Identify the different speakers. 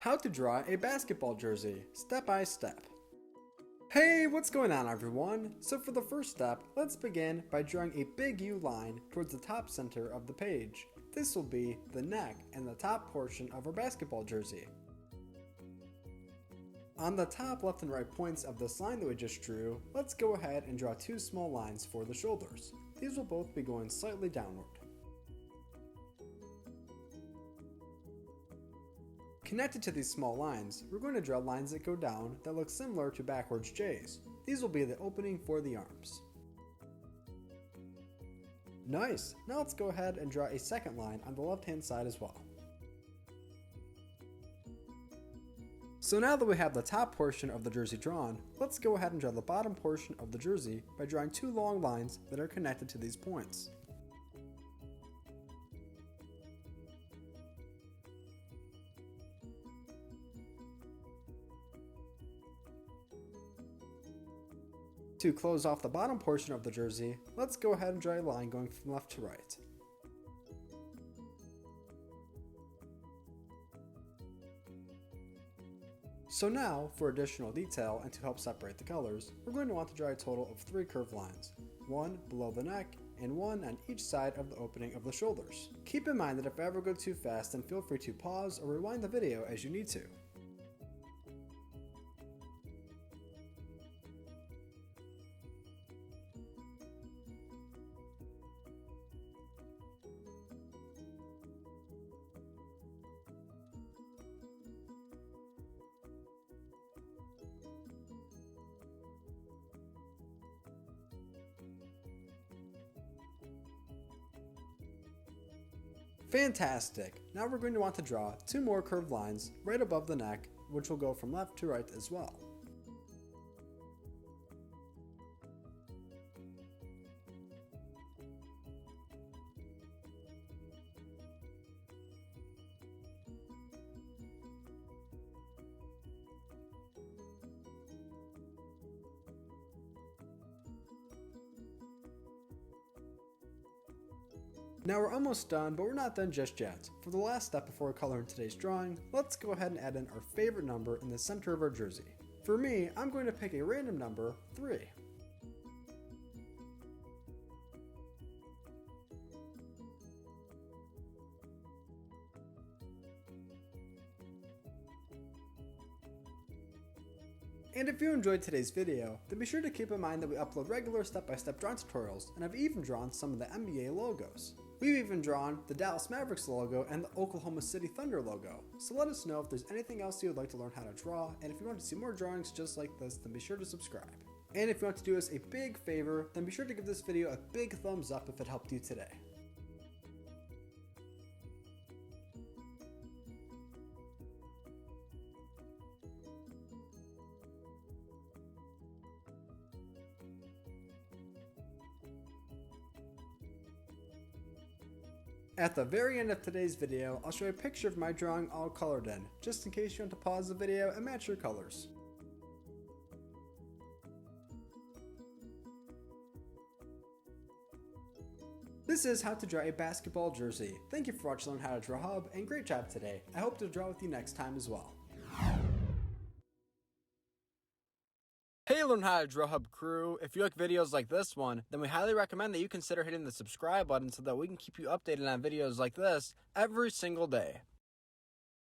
Speaker 1: How to draw a basketball jersey, step by step. Hey, what's going on everyone? So for the first step, let's begin by drawing a big U line towards the top center of the page. This will be the neck and the top portion of our basketball jersey. On the top left and right points of this line that we just drew, let's go ahead and draw two small lines for the shoulders. These will both be going slightly downward. Connected to these small lines, we're going to draw lines that go down that look similar to backwards J's. These will be the opening for the arms. Nice! Now let's go ahead and draw a second line on the left hand side as well. So now that we have the top portion of the jersey drawn, let's go ahead and draw the bottom portion of the jersey by drawing two long lines that are connected to these points. To close off the bottom portion of the jersey, let's go ahead and draw a line going from left to right. So now, for additional detail and to help separate the colors, we're going to want to draw a total of 3 curved lines, one below the neck and one on each side of the opening of the shoulders. Keep in mind that if I ever go too fast, then feel free to pause or rewind the video as you need to. Fantastic! Now we're going to want to draw 2 more curved lines right above the neck, which will go from left to right as well. Now we're almost done, but we're not done just yet. For the last step before coloring today's drawing, let's go ahead and add in our favorite number in the center of our jersey. For me, I'm going to pick a random number, 3. And if you enjoyed today's video, then be sure to keep in mind that we upload regular step-by-step drawing tutorials, and I've even drawn some of the NBA logos. We've even drawn the Dallas Mavericks logo and the Oklahoma City Thunder logo, so let us know if there's anything else you would like to learn how to draw, and if you want to see more drawings just like this, then be sure to subscribe. And if you want to do us a big favor, then be sure to give this video a big thumbs up if it helped you today. At the very end of today's video, I'll show you a picture of my drawing all colored in, just in case you want to pause the video and match your colors. This is how to draw a basketball jersey. Thank you for watching Learn How to Draw Hub, and great job today. I hope to draw with you next time as well. Hey Learn How to Draw Hub crew, if you like videos like this one, then we highly recommend that you consider hitting the subscribe button so that we can keep you updated on videos like this every single day.